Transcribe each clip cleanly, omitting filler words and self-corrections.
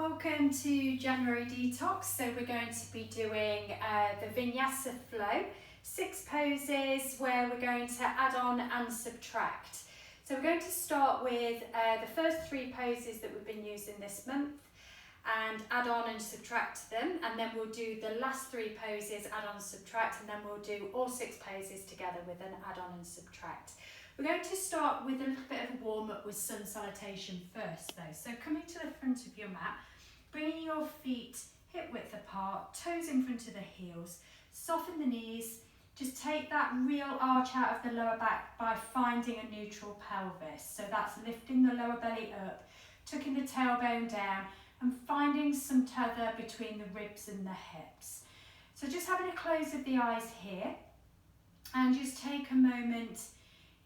Welcome to January Detox. So we're going to be doing the Vinyasa flow, 6 poses where we're going to add on and subtract. So we're going to start with the first 3 poses that we've been using this month and add on and subtract them, and then we'll do the last 3 poses, add on and subtract, and then we'll do all 6 poses together with an add on and subtract. We're going to start with a little bit of a warm up with sun salutation first though. So coming to the front of your mat, bringing your feet hip width apart, toes in front of the heels, soften the knees, just take that real arch out of the lower back by finding a neutral pelvis. So that's lifting the lower belly up, tucking the tailbone down and finding some tether between the ribs and the hips. So just having a close of the eyes here and just take a moment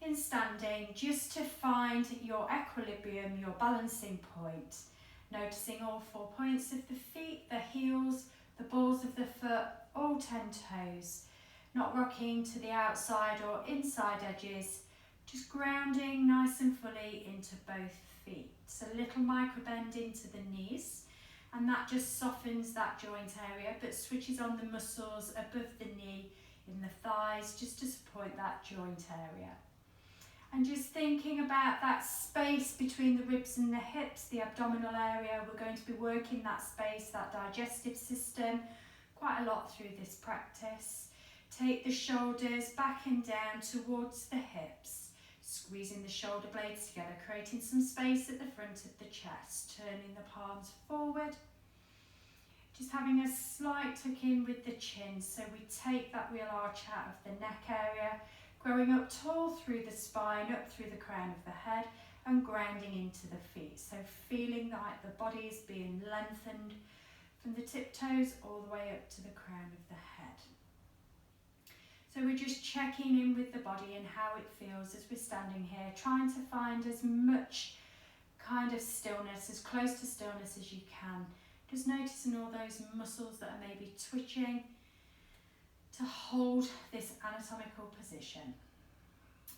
in standing just to find your equilibrium, your balancing point. Noticing all 4 points of the feet, the heels, the balls of the foot, all 10 toes. Not rocking to the outside or inside edges, just grounding nice and fully into both feet. So a little micro bend into the knees, and that just softens that joint area but switches on the muscles above the knee in the thighs just to support that joint area. And just thinking about that space between the ribs and the hips, the abdominal area, we're going to be working that space, that digestive system, quite a lot through this practice. Take the shoulders back and down towards the hips, squeezing the shoulder blades together, creating some space at the front of the chest, turning the palms forward. Just having a slight tuck in with the chin, so we take that real arch out of the neck area, growing up tall through the spine, up through the crown of the head and grounding into the feet. So feeling like the body is being lengthened from the tiptoes all the way up to the crown of the head. So we're just checking in with the body and how it feels as we're standing here, trying to find as much kind of stillness, as close to stillness as you can. Just noticing all those muscles that are maybe twitching, to hold this anatomical position.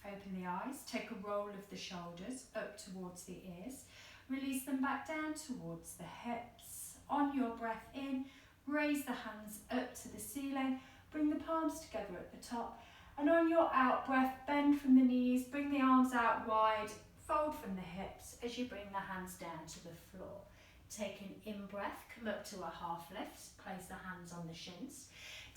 Open the eyes, take a roll of the shoulders up towards the ears, release them back down towards the hips. On your breath in, raise the hands up to the ceiling, bring the palms together at the top, and on your out breath, bend from the knees, bring the arms out wide, fold from the hips as you bring the hands down to the floor. Take an in breath, come up to a half lift, place the hands on the shins.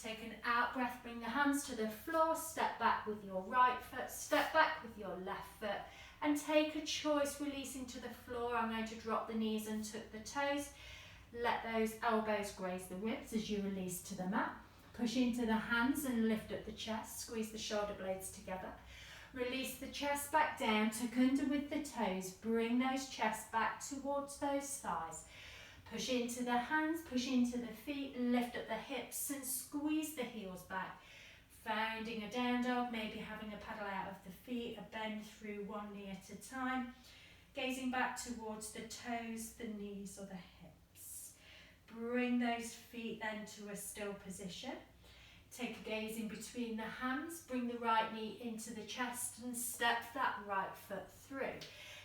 Take an out breath, bring the hands to the floor, step back with your right foot, step back with your left foot, and take a choice, releasing to the floor. I'm going to drop the knees and tuck the toes. Let those elbows graze the ribs as you release to the mat. Push into the hands and lift up the chest, squeeze the shoulder blades together. Release the chest back down, tuck under with the toes, bring those chests back towards those thighs. Push into the hands, push into the feet, lift up the hips and squeeze the heels back. Finding a down dog, maybe having a paddle out of the feet, a bend through one knee at a time. Gazing back towards the toes, the knees or the hips. Bring those feet then to a still position. Take a gaze in between the hands, bring the right knee into the chest and step that right foot through.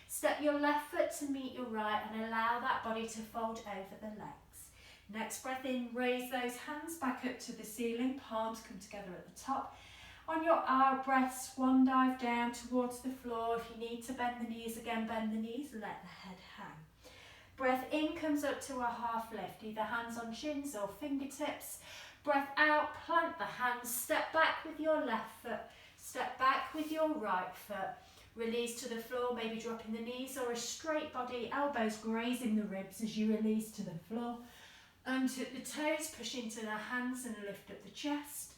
Step your left foot to meet your right and allow that body to fold over the legs. Next breath in, raise those hands back up to the ceiling, palms come together at the top. On your out breath, swan dive down towards the floor. If you need to bend the knees again, bend the knees, let the head hang. Breath in comes up to a half lift, either hands on shins or fingertips. Breath out, plant the hands, step back with your left foot, step back with your right foot. Release to the floor, maybe dropping the knees or a straight body, elbows grazing the ribs as you release to the floor. Untuck the toes, push into the hands and lift up the chest.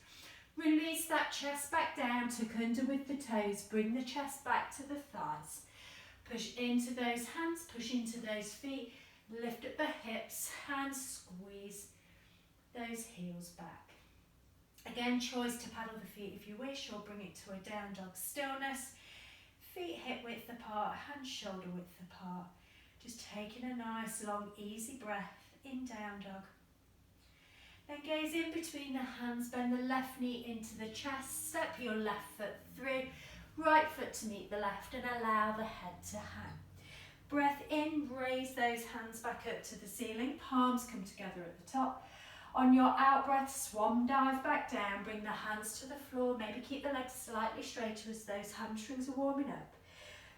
Release that chest back down, tuck under with the toes, bring the chest back to the thighs. Push into those hands, push into those feet, lift up the hips, hands squeeze those heels back. Again, choice to paddle the feet if you wish or bring it to a down dog stillness. Feet hip width apart, hands shoulder width apart. Just taking a nice long easy breath in down dog. Then gaze in between the hands, bend the left knee into the chest, step your left foot through, right foot to meet the left and allow the head to hang. Breath in, raise those hands back up to the ceiling. Palms come together at the top. On your out breath, swan dive back down. Bring the hands to the floor. Maybe keep the legs slightly straighter as those hamstrings are warming up.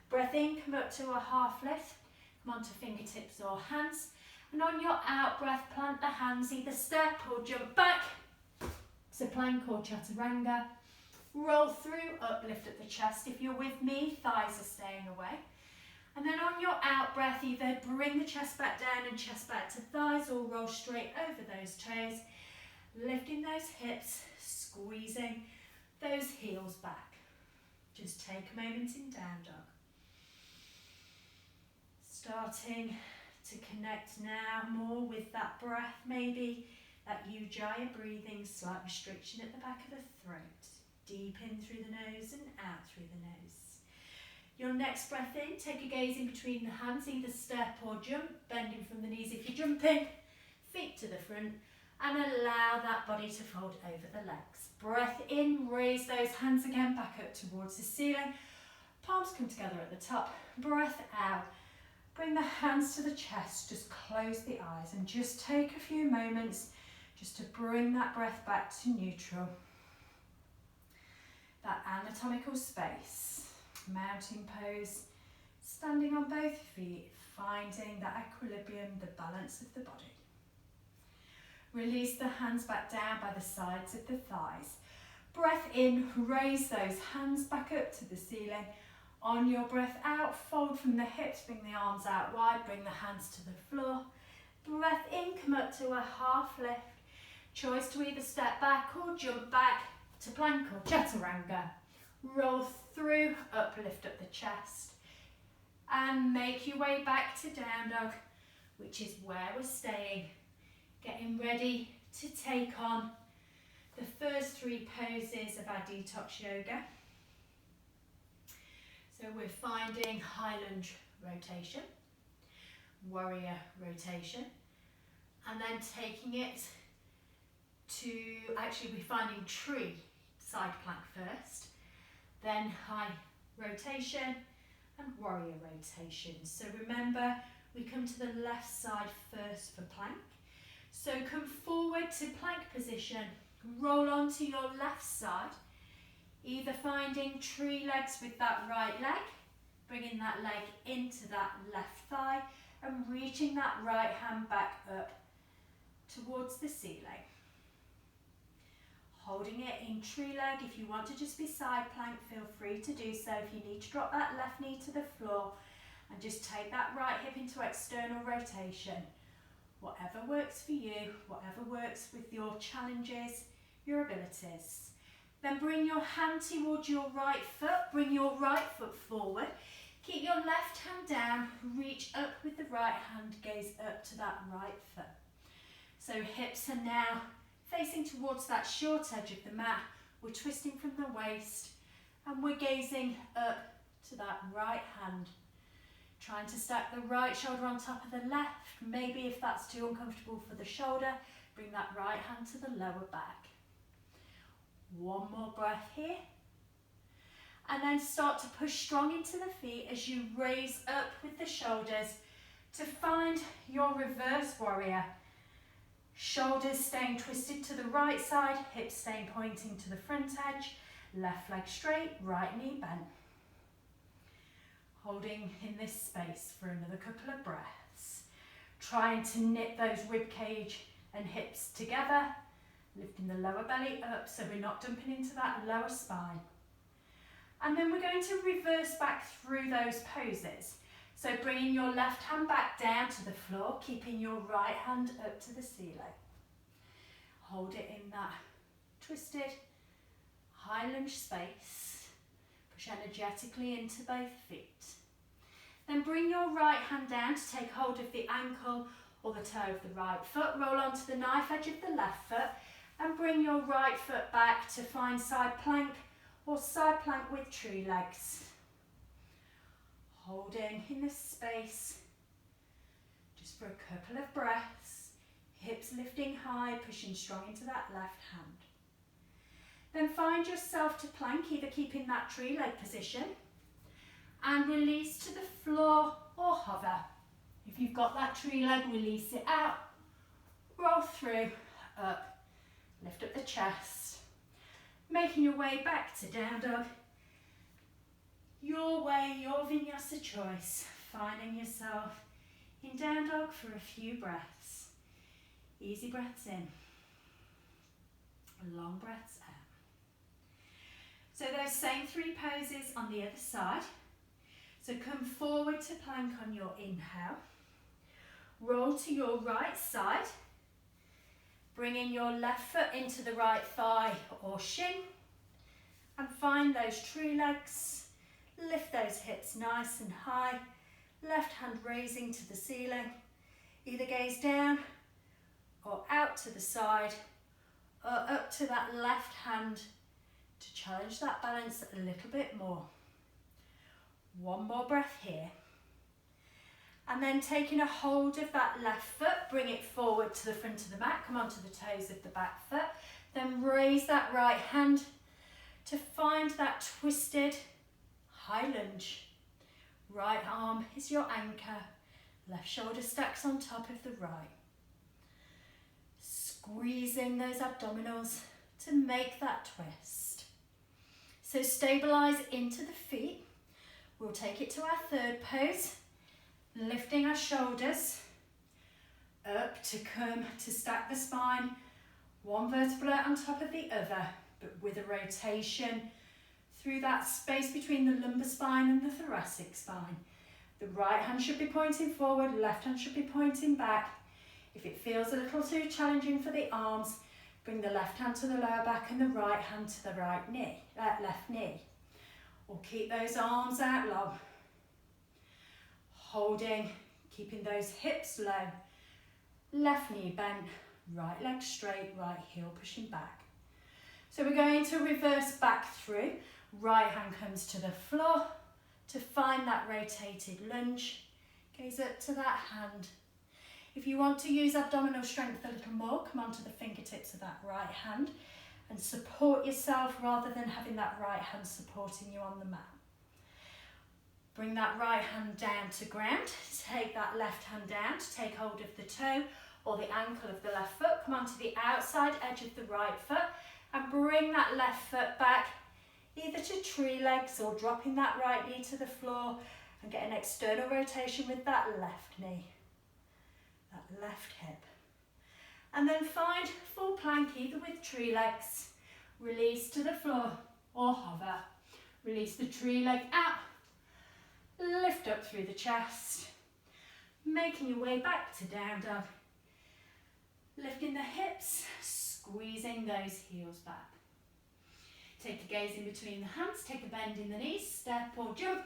Breath in, come up to a half lift. Come onto fingertips or hands. And on your out breath, plant the hands, either step or jump back to plank or chaturanga. Roll through, uplift at the chest. If you're with me, thighs are staying away. And then on your out breath, either bring the chest back down and chest back to thighs, or roll straight over those toes, lifting those hips, squeezing those heels back. Just take a moment in down dog. Starting to connect now more with that breath, maybe that Ujjayi breathing, slight restriction at the back of the throat. Deep in through the nose and out through the nose. Your next breath in, take a gaze in between the hands, either step or jump, bending from the knees if you're jumping, feet to the front, and allow that body to fold over the legs. Breath in, raise those hands again back up towards the ceiling. Palms come together at the top. Breath out. Bring the hands to the chest, just close the eyes and just take a few moments just to bring that breath back to neutral. That anatomical space. Mountain pose, standing on both feet, finding that equilibrium, the balance of the body. Release the hands back down by the sides of the thighs. Breath in, raise those hands back up to the ceiling. On your breath out, fold from the hips, bring the arms out wide, bring the hands to the floor. Breath in, come up to a half lift. Choice to either step back or jump back to plank or chaturanga. Roll through, uplift up the chest, and make your way back to down dog, which is where we're staying. Getting ready to take on the first three poses of our detox yoga. So we're finding high lunge rotation, warrior rotation, and then taking it to, actually we're finding tree side plank first, then high rotation and warrior rotation. So remember, we come to the left side first for plank. So come forward to plank position, roll onto your left side, either finding tree legs with that right leg, bringing that leg into that left thigh and reaching that right hand back up towards the ceiling. Holding it in tree leg. If you want to just be side plank, feel free to do so. If you need to drop that left knee to the floor and just take that right hip into external rotation. Whatever works for you, whatever works with your challenges, your abilities. Then bring your hand towards your right foot, bring your right foot forward. Keep your left hand down, reach up with the right hand, gaze up to that right foot. So hips are now facing towards that short edge of the mat. We're twisting from the waist and we're gazing up to that right hand. Trying to stack the right shoulder on top of the left. Maybe if that's too uncomfortable for the shoulder, bring that right hand to the lower back. One more breath here. And then start to push strong into the feet as you raise up with the shoulders to find your reverse warrior. Shoulders staying twisted to the right side, hips staying pointing to the front edge, left leg straight, right knee bent. Holding in this space for another couple of breaths. Trying to knit those rib cage and hips together, lifting the lower belly up so we're not dumping into that lower spine. And then we're going to reverse back through those poses. So bringing your left hand back down to the floor, keeping your right hand up to the ceiling. Hold it in that twisted high lunge space. Push energetically into both feet. Then bring your right hand down to take hold of the ankle or the toe of the right foot. Roll onto the knife edge of the left foot and bring your right foot back to find side plank or side plank with tree legs. Holding in this space just for a couple of breaths. Hips lifting high, pushing strong into that left hand. Then find yourself to plank, either keeping that tree leg position and release to the floor or hover. If you've got that tree leg, release it out, roll through, up, lift up the chest, making your way back to down dog. Your way, your vinyasa choice, finding yourself in down dog for a few breaths. Easy breaths in, long breaths out. So those same 3 poses on the other side. So come forward to plank on your inhale. Roll to your right side. Bringing your left foot into the right thigh or shin. And find those tree legs. Lift those hips nice and high. Left hand raising to the ceiling. Either gaze down or out to the side or up to that left hand to challenge that balance a little bit more. One more breath here. And then taking a hold of that left foot, bring it forward to the front of the mat, come onto the toes of the back foot, then raise that right hand to find that twisted high lunge. Right arm is your anchor, left shoulder stacks on top of the right. Squeezing those abdominals to make that twist. So stabilise into the feet. We'll take it to our third pose, lifting our shoulders up to come to stack the spine, one vertebra on top of the other, but with a rotation through that space between the lumbar spine and the thoracic spine. The right hand should be pointing forward, left hand should be pointing back. If it feels a little too challenging for the arms, bring the left hand to the lower back and the right hand to the right knee, left knee. Or keep those arms out long. Holding, keeping those hips low. Left knee bent, right leg straight, right heel pushing back. So we're going to reverse back through. Right hand comes to the floor to find that rotated lunge. Gaze up to that hand. If you want to use abdominal strength a little more, come onto the fingertips of that right hand and support yourself rather than having that right hand supporting you on the mat. Bring that right hand down to ground. Take that left hand down to take hold of the toe or the ankle of the left foot. Come onto the outside edge of the right foot and bring that left foot back either to tree legs or dropping that right knee to the floor and get an external rotation with that left knee. That left hip. And then find full plank either with tree legs, release to the floor or hover. Release the tree leg out, lift up through the chest, making your way back to down dog. Lifting the hips, squeezing those heels back. Take a gaze in between the hands, take a bend in the knees, step or jump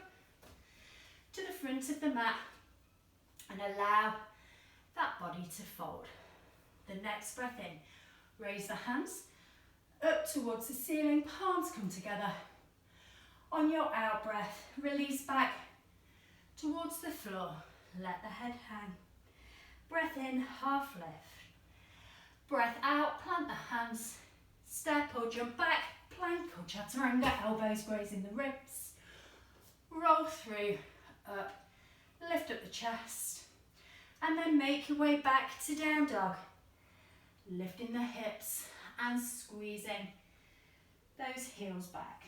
to the front of the mat and allow that body to fold. The next breath in, raise the hands up towards the ceiling, palms come together. On your out breath, release back towards the floor, let the head hang. Breath in, half lift. Breath out, plant the hands, step or jump back, plank or chaturanga, elbows grazing the ribs. Roll through, up, lift up the chest. And then make your way back to down dog. Lifting the hips and squeezing those heels back.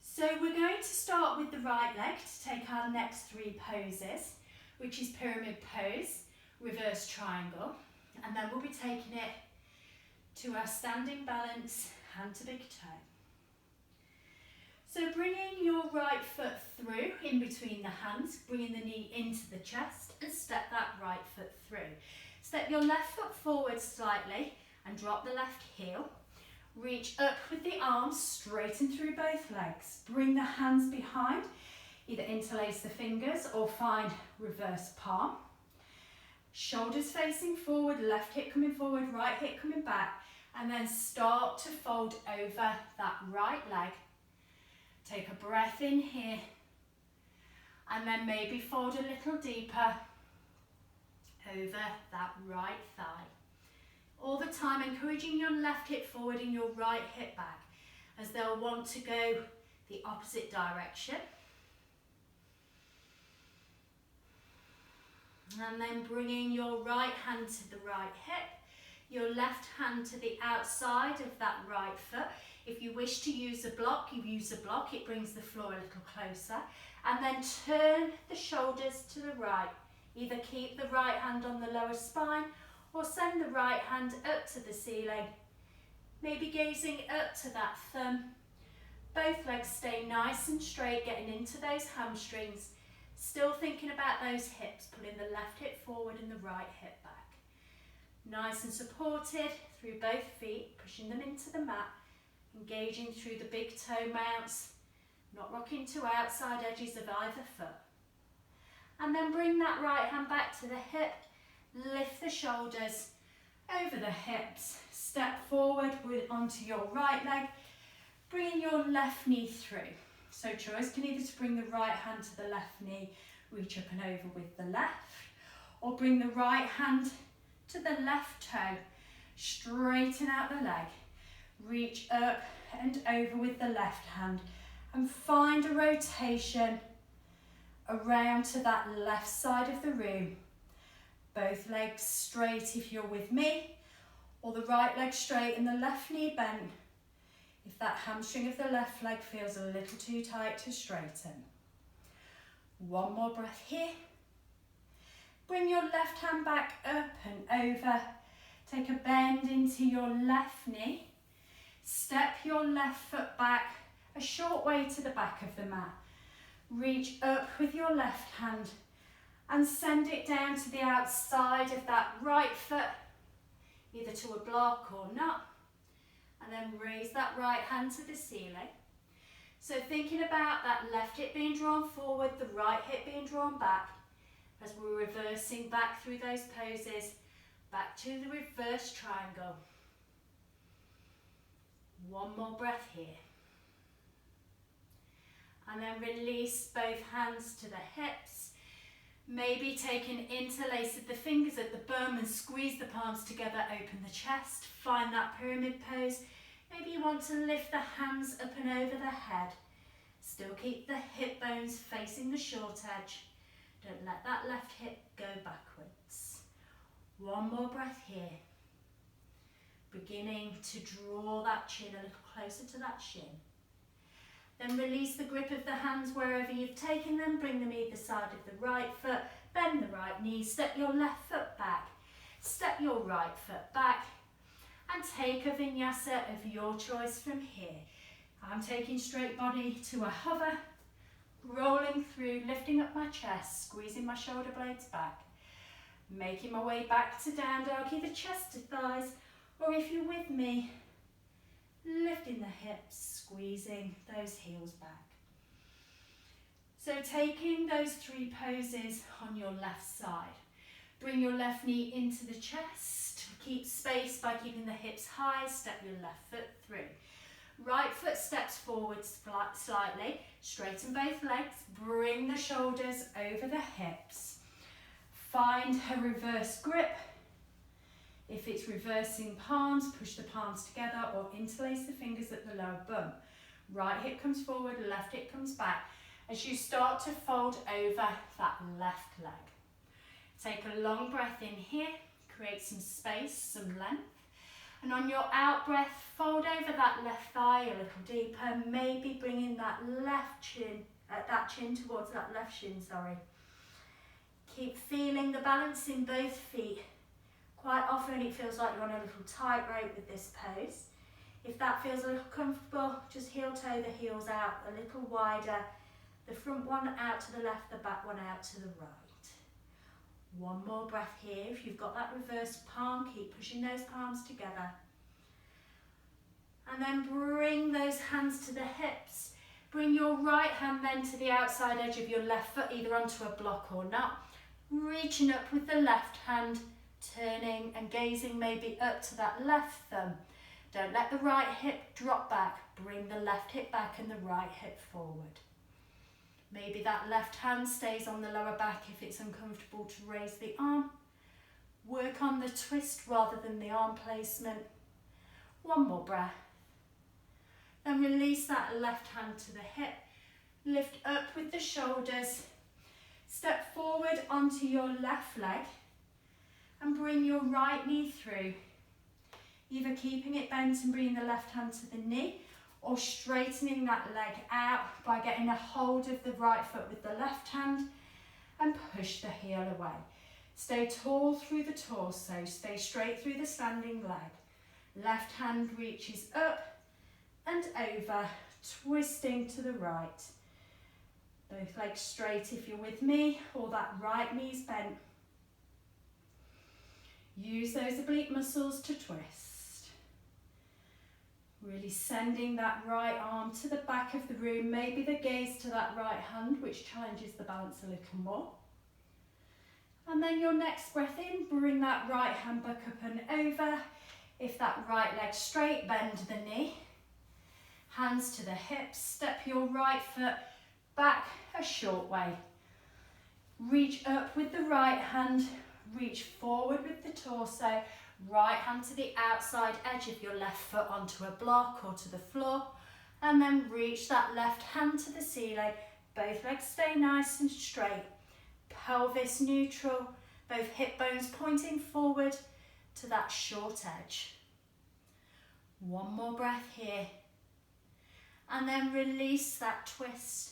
So we're going to start with the right leg to take our next 3 poses, which is pyramid pose, reverse triangle, and then we'll be taking it to our standing balance, hand to big toe. So bringing your right foot through in between the hands, bringing the knee into the chest and step that right foot through. Step your left foot forward slightly and drop the left heel. Reach up with the arms, straighten through both legs. Bring the hands behind, either interlace the fingers or find reverse palm. Shoulders facing forward, left hip coming forward, right hip coming back, and then start to fold over that right leg. Take a breath in here and then maybe fold a little deeper over that right thigh. All the time encouraging your left hip forward and your right hip back as they'll want to go the opposite direction. And then bringing your right hand to the right hip, your left hand to the outside of that right foot. If you wish to use a block, you use a block. It brings the floor a little closer. And then turn the shoulders to the right. Either keep the right hand on the lower spine or send the right hand up to the ceiling. Maybe gazing up to that thumb. Both legs stay nice and straight, getting into those hamstrings. Still thinking about those hips, pulling the left hip forward and the right hip back. Nice and supported through both feet, pushing them into the mat, engaging through the big toe mounts, not rocking to outside edges of either foot. And then bring that right hand back to the hip, lift the shoulders over the hips, step forward onto your right leg, bringing your left knee through. So choice can either to bring the right hand to the left knee, reach up and over with the left, or bring the right hand to the left toe, straighten out the leg, reach up and over with the left hand, and find a rotation around to that left side of the room. Both legs straight if you're with me, or the right leg straight and the left knee bent if that hamstring of the left leg feels a little too tight to straighten. One more breath here. Bring your left hand back up and over. Take a bend into your left knee. Step your left foot back a short way to the back of the mat. Reach up with your left hand and send it down to the outside of that right foot, either to a block or not. And then raise that right hand to the ceiling. So thinking about that left hip being drawn forward, the right hip being drawn back, as we're reversing back through those poses, back to the reverse triangle. One more breath here. And then release both hands to the hips. Maybe take an interlace of the fingers at the bum and squeeze the palms together, open the chest, find that pyramid pose. Maybe you want to lift the hands up and over the head. Still keep the hip bones facing the short edge. Don't let that left hip go backwards. One more breath here. Beginning to draw that chin a little closer to that shin. Then release the grip of the hands wherever you've taken them. Bring them either side of the right foot. Bend the right knee. Step your left foot back. Step your right foot back. And take a vinyasa of your choice from here. I'm taking straight body to a hover. Rolling through, lifting up my chest. Squeezing my shoulder blades back. Making my way back to down dog, either chest to thighs. Or if you're with me, lifting the hips, squeezing those heels back. So taking those three poses on your left side. Bring your left knee into the chest. Keep space by keeping the hips high. Step your left foot through. Right foot steps forward slightly. Straighten both legs. Bring the shoulders over the hips. Find a reverse grip. If it's reversing palms, push the palms together or interlace the fingers at the lower bum. Right hip comes forward, left hip comes back. As you start to fold over that left leg. Take a long breath in here, create some space, some length. And on your out breath, fold over that left thigh a little deeper, maybe bringing that chin towards that left shin, Keep feeling the balance in both feet. Quite often it feels like you're on a little tightrope with this pose. If that feels a little comfortable, just heel toe the heels out a little wider. The front one out to the left, the back one out to the right. One more breath here. If you've got that reversed palm, keep pushing those palms together. And then bring those hands to the hips. Bring your right hand then to the outside edge of your left foot, either onto a block or not. Reaching up with the left hand, turning and gazing maybe up to that left thumb. Don't let the right hip drop back. Bring the left hip back and the right hip forward. Maybe that left hand stays on the lower back if it's uncomfortable to raise the arm. Work on the twist rather than the arm placement. One more breath. Then release that left hand to the hip. Lift up with the shoulders. Step forward forward onto your left leg and bring your right knee through. Either keeping it bent and bringing the left hand to the knee, or straightening that leg out by getting a hold of the right foot with the left hand and push the heel away. Stay tall through the torso, stay straight through the standing leg. Left hand reaches up and over, twisting to the right. Both legs straight if you're with me, or that right knee's bent. Use those oblique muscles to twist. Really sending that right arm to the back of the room, maybe the gaze to that right hand, which challenges the balance a little more. And then your next breath in, bring that right hand back up and over. If that right leg straight, bend the knee. Hands to the hips, step your right foot back a short way. Reach up with the right hand, reach forward with the torso, right hand to the outside edge of your left foot onto a block or to the floor, and then reach that left hand to the ceiling. Both legs stay nice and straight. Pelvis neutral, both hip bones pointing forward to that short edge. One more breath here. And then release that twist.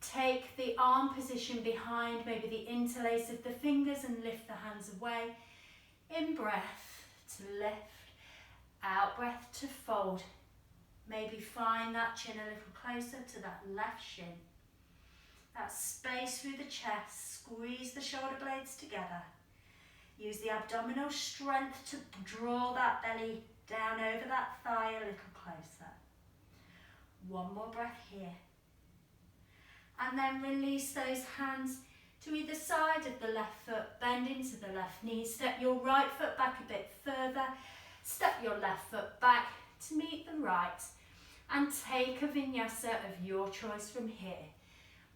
Take the arm position behind, maybe the interlace of the fingers, and lift the hands away. In breath to lift, out breath to fold. Maybe find that chin a little closer to that left shin. That space through the chest, squeeze the shoulder blades together. Use the abdominal strength to draw that belly down over that thigh a little closer. One more breath here. And then release those hands to either side of the left foot, bend into the left knee, step your right foot back a bit further, step your left foot back to meet the right, and take a vinyasa of your choice from here.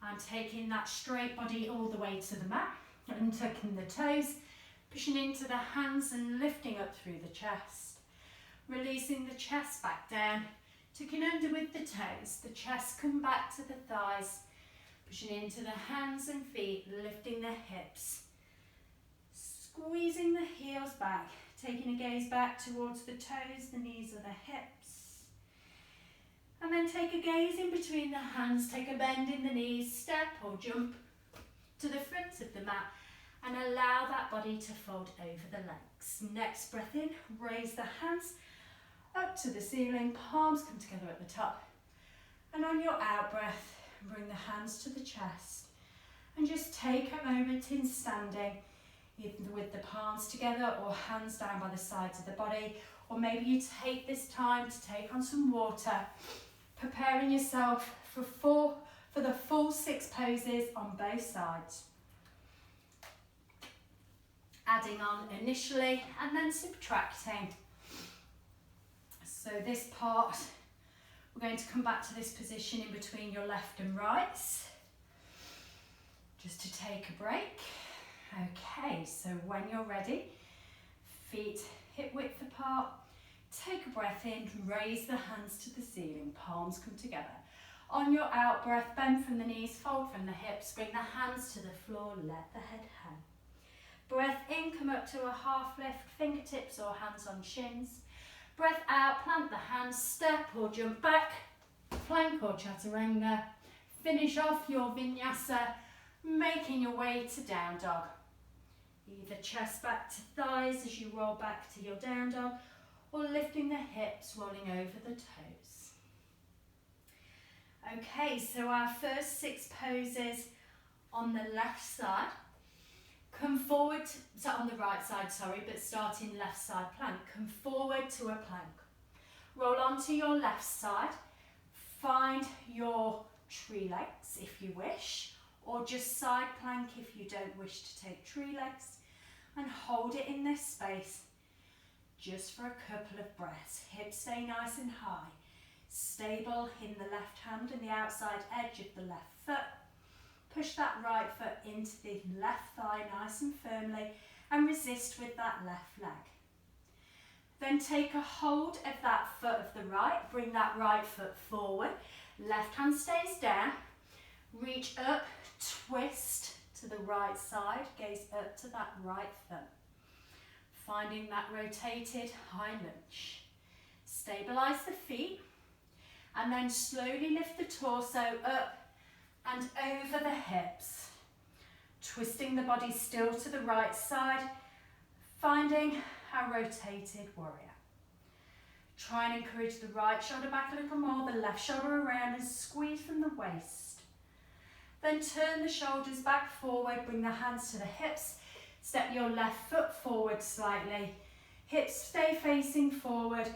I'm taking that straight body all the way to the mat, and tucking the toes, pushing into the hands and lifting up through the chest. Releasing the chest back down, tucking under with the toes, the chest come back to the thighs, pushing into the hands and feet, lifting the hips, squeezing the heels back, taking a gaze back towards the toes, the knees or the hips. And then take a gaze in between the hands, take a bend in the knees, step or jump to the front of the mat and allow that body to fold over the legs. Next breath in, raise the hands up to the ceiling, palms come together at the top. And on your out breath, bring the hands to the chest and just take a moment in standing, either with the palms together or hands down by the sides of the body, or maybe you take this time to take on some water, preparing yourself for the full 6 poses on both sides. Adding on initially and then subtracting. So this part, we're going to come back to this position in between your left and rights, just to take a break. Okay, so when you're ready, feet hip width apart, take a breath in, raise the hands to the ceiling, palms come together. On your out breath, bend from the knees, fold from the hips, bring the hands to the floor, let the head hang. Breath in, come up to a half lift, fingertips or hands on shins. Breath out, plant the hands, step or jump back, plank or chaturanga. Finish off your vinyasa, making your way to down dog. Either chest back to thighs as you roll back to your down dog, or lifting the hips, rolling over the toes. Okay, so our first 6 poses on the left side. Come forward, so on the right side, sorry, but starting left side plank. Come forward to a plank. Roll onto your left side. Find your tree legs if you wish, or just side plank if you don't wish to take tree legs, and hold it in this space just for a couple of breaths. Hips stay nice and high, stable in the left hand and the outside edge of the left foot. Push that right foot into the left thigh nice and firmly and resist with that left leg. Then take a hold of that foot of the right, bring that right foot forward, left hand stays down, reach up, twist to to the right side, gaze up to that right foot. Finding that rotated high lunge. Stabilise the feet and then slowly lift the torso up and over the hips. Twisting the body still to the right side, finding our rotated warrior. Try and encourage the right shoulder back a little more, the left shoulder around and squeeze from the waist. Then turn the shoulders back forward, bring the hands to the hips, step your left foot forward slightly, hips stay facing forward,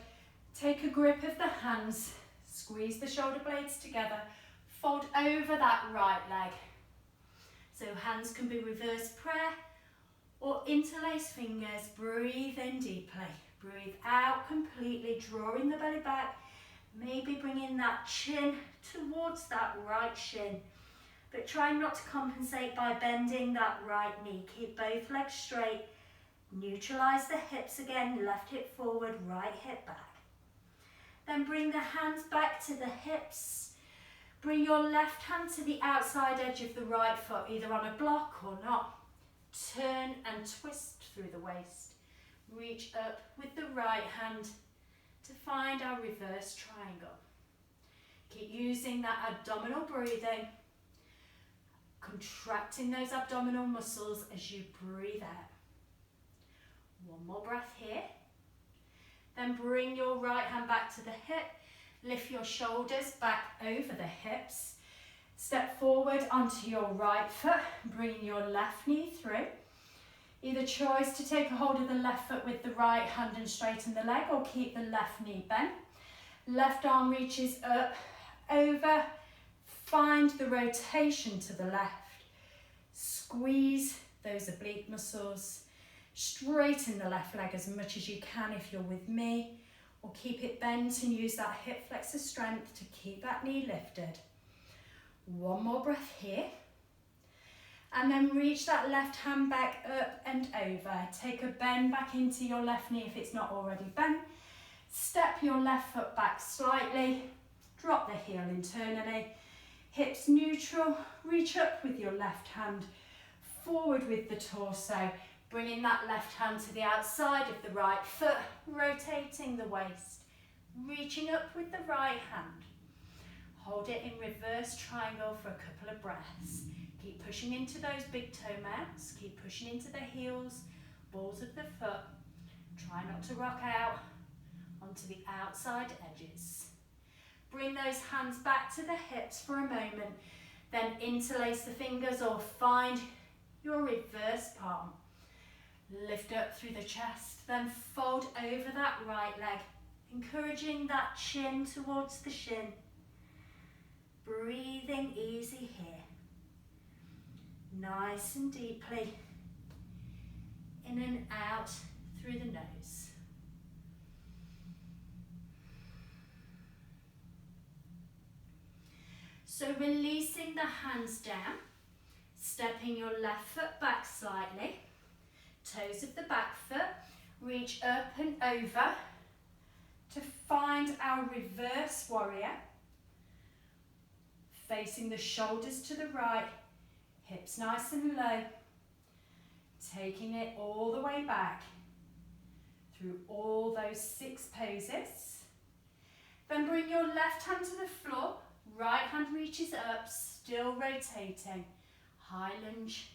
take a grip of the hands, squeeze the shoulder blades together, fold over that right leg. So hands can be reverse prayer or interlace fingers. Breathe in deeply. Breathe out completely, drawing the belly back. Maybe bringing that chin towards that right shin. But try not to compensate by bending that right knee. Keep both legs straight. Neutralise the hips again. Left hip forward, right hip back. Then bring the hands back to the hips. Bring your left hand to the outside edge of the right foot, either on a block or not. Turn and twist through the waist. Reach up with the right hand to find our reverse triangle. Keep using that abdominal breathing, contracting those abdominal muscles as you breathe out. One more breath here. Then bring your right hand back to the hip. Lift your shoulders back over the hips. Step forward onto your right foot, bring your left knee through. Either choice to take a hold of the left foot with the right hand and straighten the leg, or keep the left knee bent. Left arm reaches up, over, find the rotation to the left. Squeeze those oblique muscles. Straighten the left leg as much as you can if you're with me, or keep it bent and use that hip flexor strength to keep that knee lifted. One more breath here. And then reach that left hand back up and over. Take a bend back into your left knee if it's not already bent. Step your left foot back slightly. Drop the heel internally. Hips neutral. Reach up with your left hand. Forward with the torso. Bringing that left hand to the outside of the right foot. Rotating the waist. Reaching up with the right hand. Hold it in reverse triangle for a couple of breaths. Keep pushing into those big toe mounts. Keep pushing into the heels, balls of the foot. Try not to rock out onto the outside edges. Bring those hands back to the hips for a moment. Then interlace the fingers or find your reverse palm. Lift up through the chest. Then fold over that right leg, encouraging that chin towards the shin. Breathing easy here. Nice and deeply, in and out through the nose. So releasing the hands down, stepping your left foot back slightly, toes of the back foot, reach up and over to find our reverse warrior, facing the shoulders to the right, hips nice and low, taking it all the way back through all those 6 poses. Then bring your left hand to the floor, right hand reaches up, still rotating. High lunge,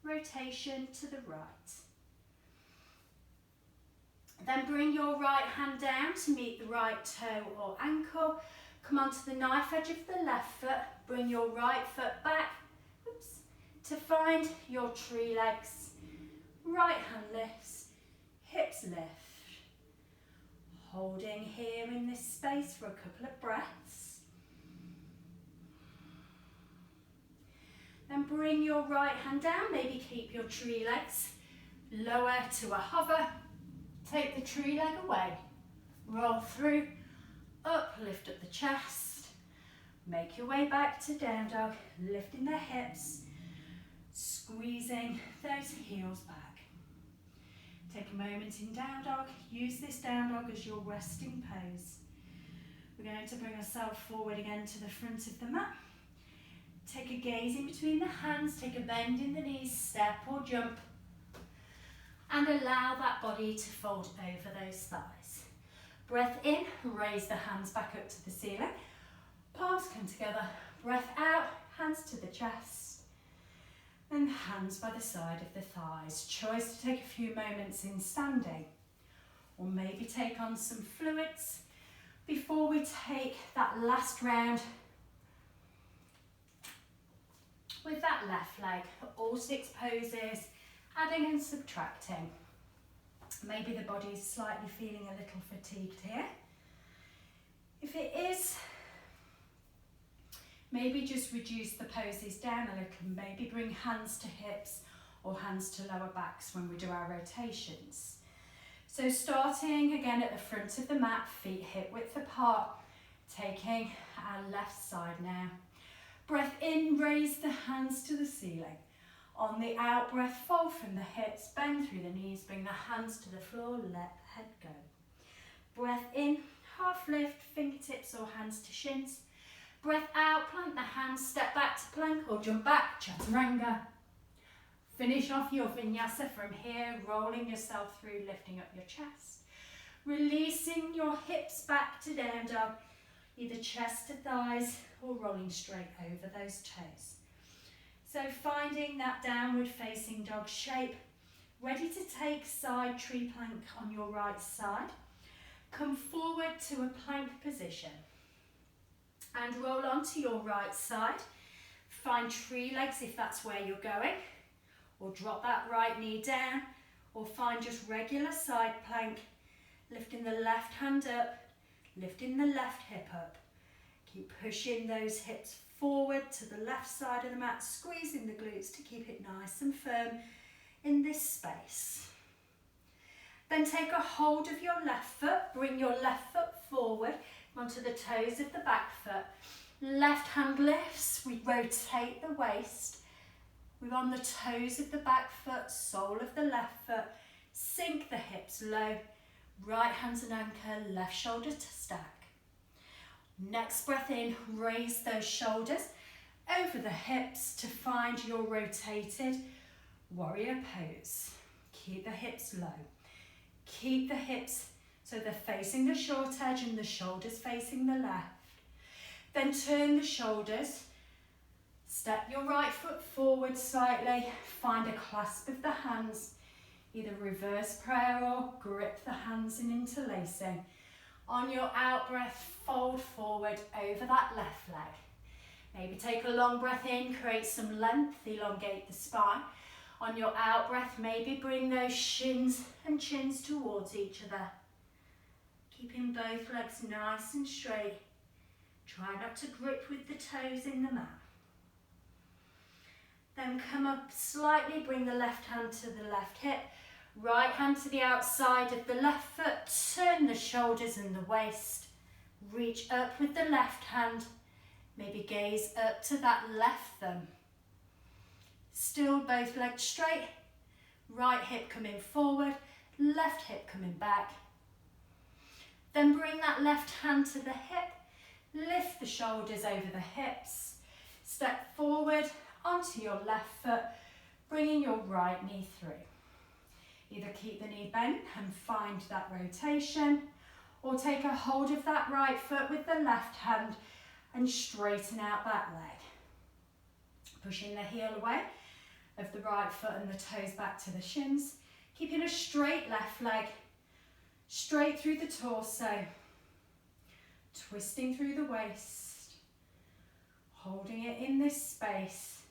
rotation to the right. Then bring your right hand down to meet the right toe or ankle. Come onto the knife edge of the left foot, bring your right foot back, to find your tree legs. Right hand lifts, hips lift. Holding here in this space for a couple of breaths. Then bring your right hand down, maybe keep your tree legs lower to a hover. Take the tree leg away, roll through, up, lift up the chest. Make your way back to down dog, lifting the hips. Squeezing those heels back. Take a moment in down dog. Use this down dog as your resting pose. We're going to bring ourselves forward again to the front of the mat. Take a gaze in between the hands, take a bend in the knees, step or jump. And allow that body to fold over those thighs. Breath in, raise the hands back up to the ceiling. Palms come together. Breath out, hands to the chest. And hands by the side of the thighs. Choice to take a few moments in standing. Or maybe take on some fluids before we take that last round with that left leg. All 6 poses, adding and subtracting. Maybe the body is slightly feeling a little fatigued here. If it is, maybe just reduce the poses down a little. Maybe bring hands to hips or hands to lower backs when we do our rotations. So starting again at the front of the mat, feet hip width apart, taking our left side now. Breath in, raise the hands to the ceiling. On the out breath, fold from the hips, bend through the knees, bring the hands to the floor, let the head go. Breath in, half lift, fingertips or hands to shins. Breath out, plant the hands, step back to plank or jump back, chaturanga. Finish off your vinyasa from here, rolling yourself through, lifting up your chest. Releasing your hips back to down dog, either chest to thighs or rolling straight over those toes. So finding that downward facing dog shape, ready to take side tree plank on your right side. Come forward to a plank position and roll onto your right side. Find tree legs if that's where you're going, or drop that right knee down, or find just regular side plank, lifting the left hand up, lifting the left hip up. Keep pushing those hips forward to the left side of the mat, squeezing the glutes to keep it nice and firm in this space. Then take a hold of your left foot, bring your left foot forward onto the toes of the back foot. Left hand lifts, we rotate the waist. We're on the toes of the back foot, sole of the left foot, sink the hips low, right hand's an anchor, left shoulder to stack. Next breath in, raise those shoulders over the hips to find your rotated warrior pose. Keep the hips low. Keep the hips so they're facing the short edge and the shoulders facing the left. Then turn the shoulders. Step your right foot forward slightly. Find a clasp of the hands. Either reverse prayer or grip the hands in interlacing. On your out breath, fold forward over that left leg. Maybe take a long breath in, create some length, elongate the spine. On your out breath, maybe bring those shins and chins towards each other. Keeping both legs nice and straight. Try not to grip with the toes in the mat. Then come up slightly, bring the left hand to the left hip. Right hand to the outside of the left foot, turn the shoulders and the waist. Reach up with the left hand, maybe gaze up to that left thumb. Still both legs straight, right hip coming forward, left hip coming back. Then bring that left hand to the hip, lift the shoulders over the hips. Step forward onto your left foot, bringing your right knee through. Either keep the knee bent and find that rotation, or take a hold of that right foot with the left hand and straighten out that leg. Pushing the heel away of the right foot and the toes back to the shins. Keeping a straight left leg, straight through the torso. Twisting through the waist. Holding it in this space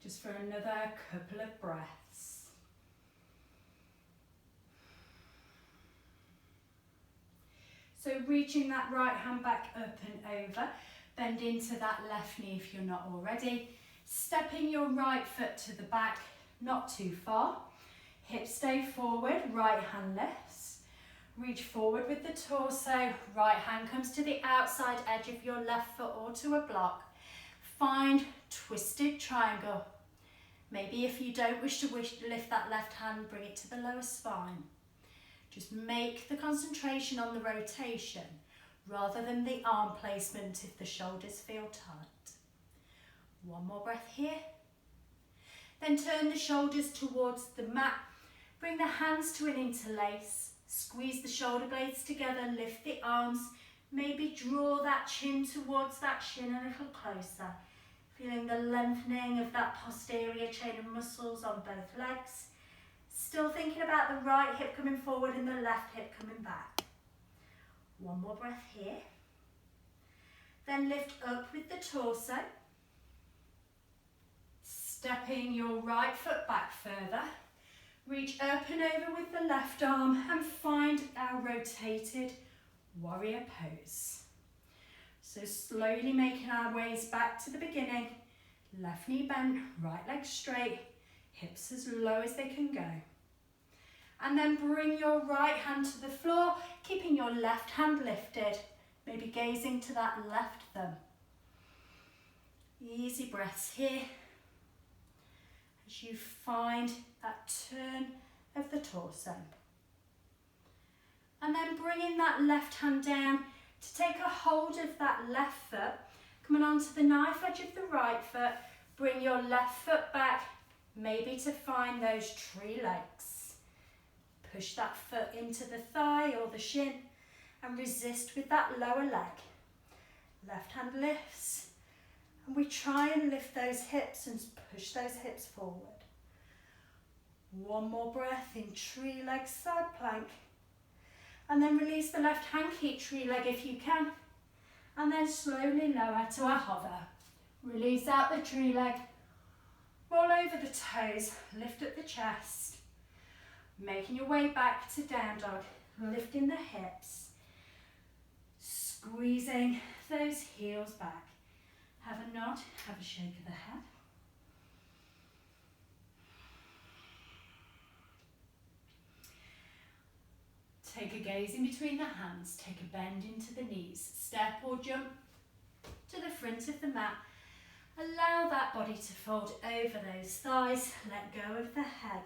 just for another couple of breaths. So reaching that right hand back up and over, bend into that left knee if you're not already. Stepping your right foot to the back, not too far. Hips stay forward, right hand lifts. Reach forward with the torso, right hand comes to the outside edge of your left foot or to a block. Find twisted triangle. Maybe if you don't wish to lift that left hand, bring it to the lower spine. Just make the concentration on the rotation rather than the arm placement if the shoulders feel tight. One more breath here. Then turn the shoulders towards the mat. Bring the hands to an interlace. Squeeze the shoulder blades together, lift the arms. Maybe draw that chin towards that shin a little closer. Feeling the lengthening of that posterior chain of muscles on both legs. Still thinking about the right hip coming forward and the left hip coming back. One more breath here. Then lift up with the torso. Stepping your right foot back further. Reach up and over with the left arm and find our rotated warrior pose. So slowly making our ways back to the beginning. Left knee bent, right leg straight, hips as low as they can go. And then bring your right hand to the floor, keeping your left hand lifted. Maybe gazing to that left thumb. Easy breaths here. As you find that turn of the torso. And then bringing that left hand down to take a hold of that left foot. Coming onto the knife edge of the right foot. Bring your left foot back, maybe to find those tree legs. Push that foot into the thigh or the shin and resist with that lower leg. Left hand lifts. And we try and lift those hips and push those hips forward. One more breath in tree leg side plank. And then release the left hand, keep tree leg if you can. And then slowly lower to a hover. Release out the tree leg. Roll over the toes, lift up the chest. Making your way back to down dog. Lifting the hips. Squeezing those heels back. Have a nod, have a shake of the head. Take a gaze in between the hands, take a bend into the knees, step or jump to the front of the mat. Allow that body to fold over those thighs, let go of the head.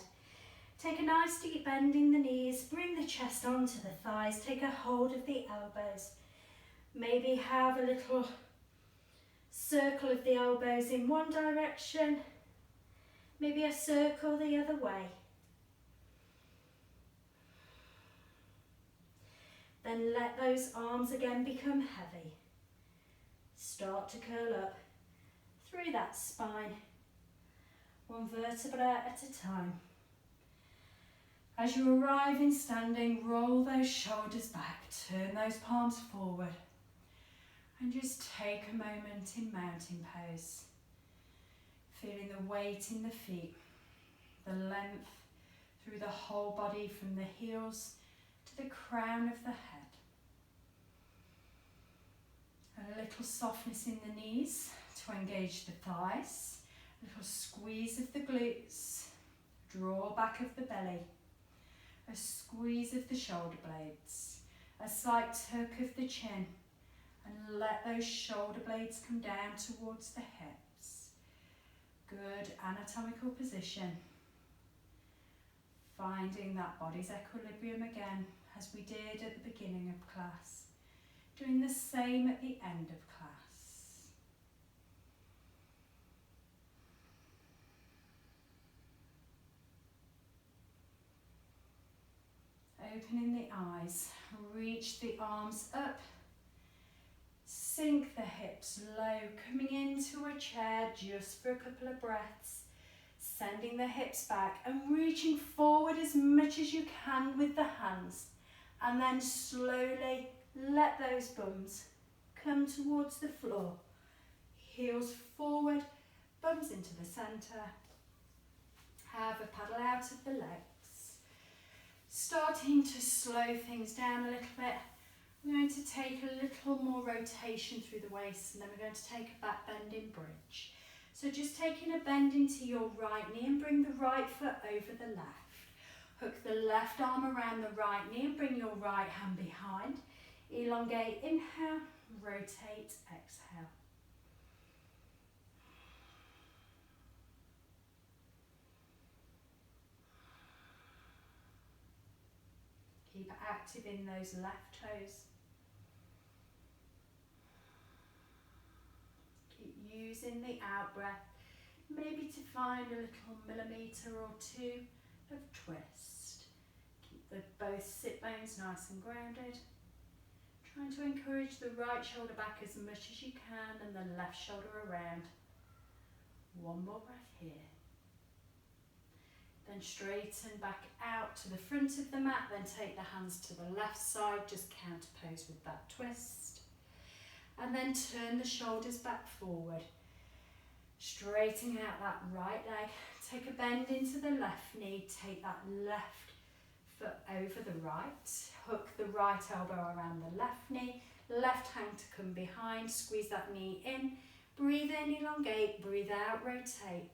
Take a nice deep bend in the knees, bring the chest onto the thighs, take a hold of the elbows. Maybe have a little circle of the elbows in one direction, maybe a circle the other way. Then let those arms again become heavy. Start to curl up through that spine, one vertebra at a time. As you arrive in standing, roll those shoulders back, turn those palms forward. And just take a moment in mountain pose. Feeling the weight in the feet, the length through the whole body from the heels to the crown of the head. A little softness in the knees to engage the thighs. A little squeeze of the glutes. Draw back of the belly. A squeeze of the shoulder blades. A slight tuck of the chin. And let those shoulder blades come down towards the hips. Good anatomical position. Finding that body's equilibrium again, as we did at the beginning of class. Doing the same at the end of class. Opening the eyes, reach the arms up. Sink the hips low, coming into a chair just for a couple of breaths. Sending the hips back and reaching forward as much as you can with the hands. And then slowly let those bums come towards the floor. Heels forward, bums into the centre. Have a paddle out of the legs. Starting to slow things down a little bit. We're going to take a little more rotation through the waist, and then we're going to take a back bend in bridge. So just taking a bend into your right knee and bring the right foot over the left. Hook the left arm around the right knee and bring your right hand behind. Elongate, inhale, rotate, exhale. Keep active in those left toes. Keep using the out breath maybe to find a little millimetre or two of twist. Keep both sit bones nice and grounded. Trying to encourage the right shoulder back as much as you can and the left shoulder around. One more breath here. Then straighten back out to the front of the mat, then take the hands to the left side, just counter pose with that twist. And then turn the shoulders back forward. Straightening out that right leg, take a bend into the left knee, take that left foot over the right, hook the right elbow around the left knee, left hand to come behind, squeeze that knee in, breathe in, elongate, breathe out, rotate,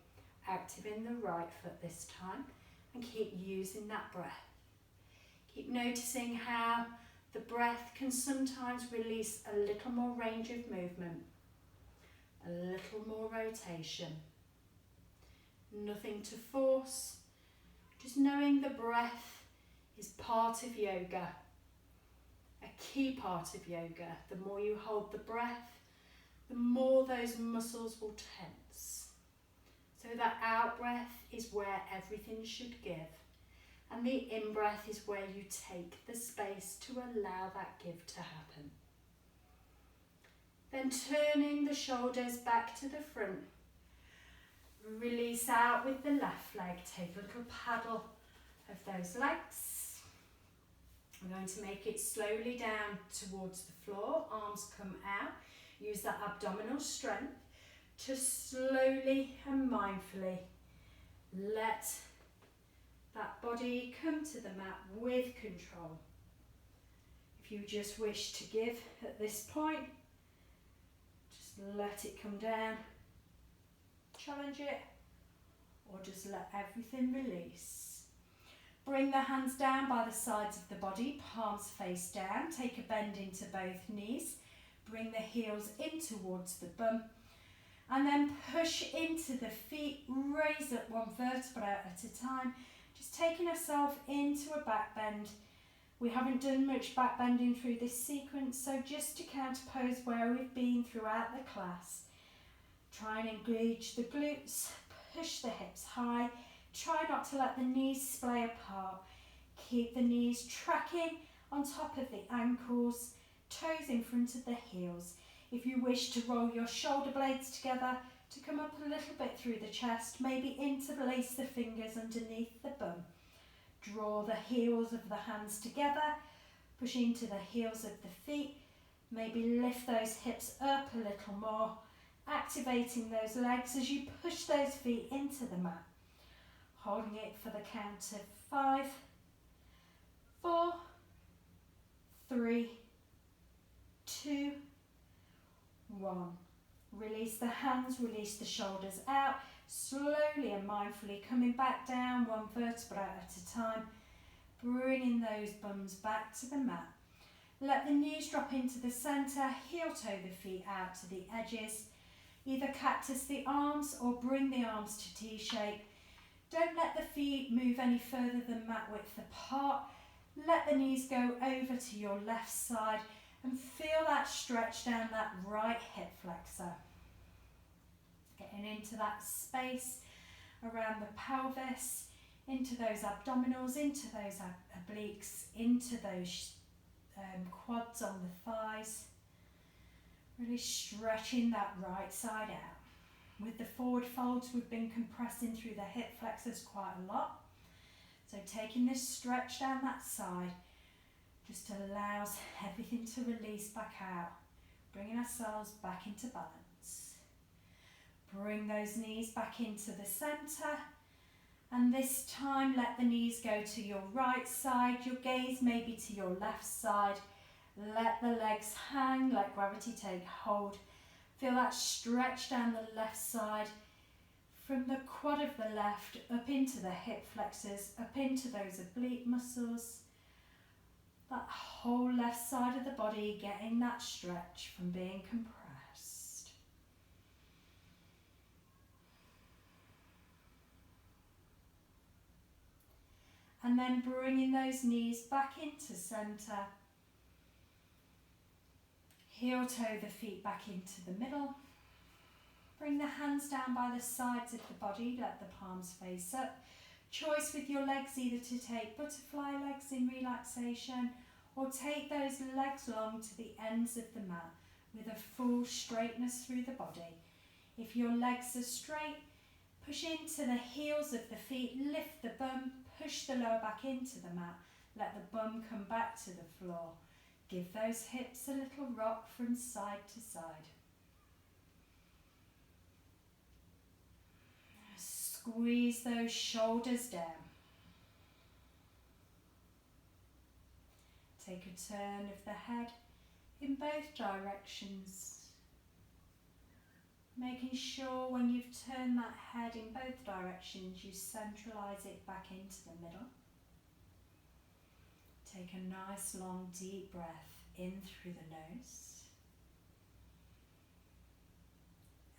activate the right foot this time, and keep using that breath. Keep noticing how the breath can sometimes release a little more range of movement, a little more rotation. Nothing to force, just knowing the breath is part of yoga, a key part of yoga. The more you hold the breath, the more those muscles will tense. So that out breath is where everything should give, and the in breath is where you take the space to allow that give to happen. Then turning the shoulders back to the front. Release out with the left leg. Take a little paddle of those legs. We're going to make it slowly down towards the floor. Arms come out. Use that abdominal strength to slowly and mindfully let that body come to the mat with control. If you just wish to give at this point, just let it come down, challenge it, or just let everything release. Bring the hands down by the sides of the body, palms face down, take a bend into both knees, bring the heels in towards the bum, and then push into the feet, raise up one vertebra at a time, just taking ourselves into a back bend. We haven't done much back bending through this sequence, so just to counter pose where we've been throughout the class. Try and engage the glutes, push the hips high, try not to let the knees splay apart. Keep the knees tracking on top of the ankles, toes in front of the heels. If you wish to roll your shoulder blades together to come up a little bit through the chest, maybe interlace the fingers underneath the bum. Draw the heels of the hands together, push into the heels of the feet, maybe lift those hips up a little more, activating those legs as you push those feet into the mat. Holding it for the count of 5, 4, 3, 2, 1. Release the hands, release the shoulders out, slowly and mindfully coming back down one vertebra at a time, bringing those bums back to the mat. Let the knees drop into the centre, heel toe the feet out to the edges. Either cactus the arms or bring the arms to T-shape. Don't let the feet move any further than mat width apart. Let the knees go over to your left side and feel that stretch down that right hip flexor. Getting into that space around the pelvis, into those abdominals, into those obliques, into those quads on the thighs. Really stretching that right side out. With the forward folds, we've been compressing through the hip flexors quite a lot. So taking this stretch down that side just allows everything to release back out, bringing ourselves back into balance. Bring those knees back into the centre, and this time let the knees go to your right side, your gaze maybe to your left side. Let the legs hang, let gravity take hold. Feel that stretch down the left side, from the quad of the left up into the hip flexors, up into those oblique muscles. That whole left side of the body getting that stretch from being compressed. And then bringing those knees back into centre. Heel toe the feet back into the middle. Bring the hands down by the sides of the body, let the palms face up. Choice with your legs either to take butterfly legs in relaxation or take those legs long to the ends of the mat with a full straightness through the body. If your legs are straight, push into the heels of the feet, lift the bum, push the lower back into the mat, let the bum come back to the floor. Give those hips a little rock from side to side. Squeeze those shoulders down. Take a turn of the head in both directions. Making sure when you've turned that head in both directions, you centralise it back into the middle. Take a nice long deep breath in through the nose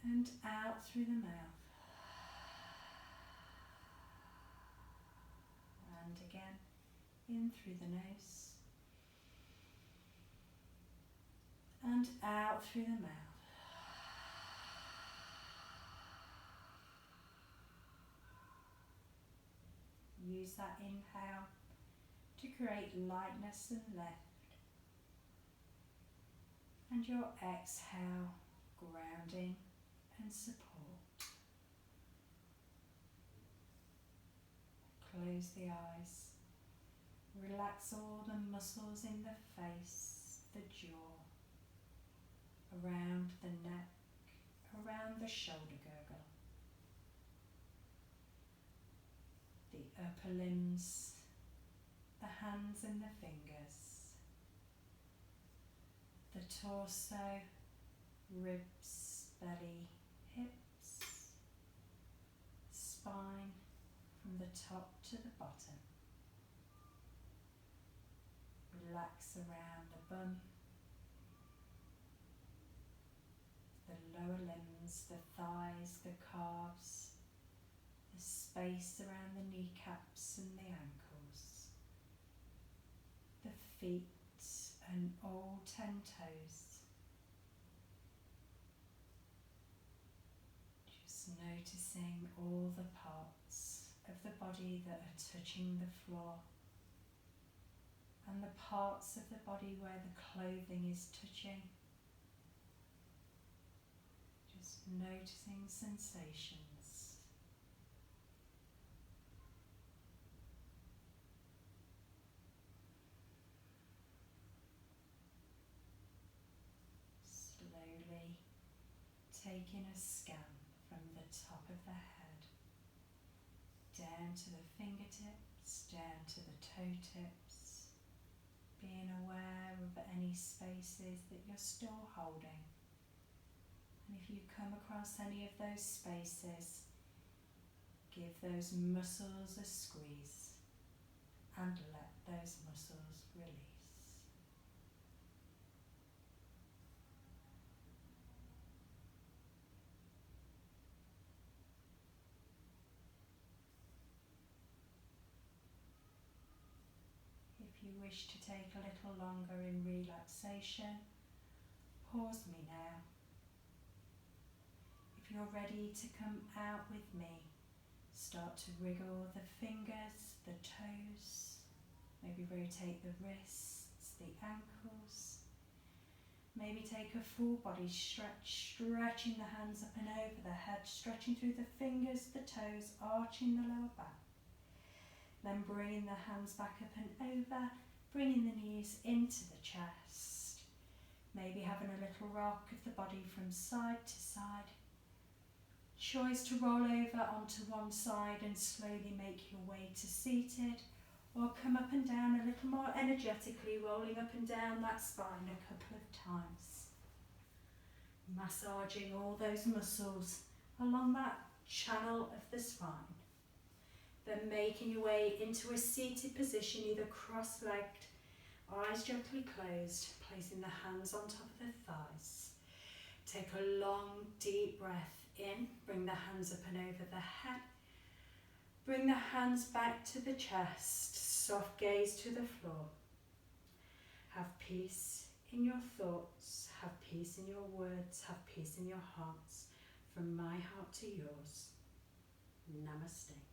and out through the mouth. And again, in through the nose and out through the mouth. Use that inhale to create lightness and lift, and your exhale, grounding and support. Close the eyes. Relax all the muscles in the face, the jaw, around the neck, around the shoulder girdle, the upper limbs, the hands and the fingers, the torso, ribs, belly, hips, spine, from the top to the bottom. Relax around the bum, the lower limbs, the thighs, the calves, the space around the kneecaps and the ankles, the feet and all 10 toes. Just noticing all the parts of the body that are touching the floor, and the parts of the body where the clothing is touching. Just noticing sensations. Slowly taking a scan from the top of the head down to the fingertips, down to the toe tips, being aware of any spaces that you're still holding. And if you come across any of those spaces, give those muscles a squeeze and let those muscles release. If you wish to take a little longer in relaxation, pause me now. If you're ready to come out with me, start to wriggle the fingers, the toes, maybe rotate the wrists, the ankles. Maybe take a full body stretch, stretching the hands up and over the head, stretching through the fingers, the toes, arching the lower back. Then bringing the hands back up and over, bringing the knees into the chest. Maybe having a little rock of the body from side to side. Choice to roll over onto one side and slowly make your way to seated, or come up and down a little more energetically, rolling up and down that spine a couple of times. Massaging all those muscles along that channel of the spine. Then making your way into a seated position, either cross-legged, eyes gently closed, placing the hands on top of the thighs. Take a long, deep breath in, bring the hands up and over the head. Bring the hands back to the chest, soft gaze to the floor. Have peace in your thoughts, have peace in your words, have peace in your hearts. from my heart to yours. Namaste.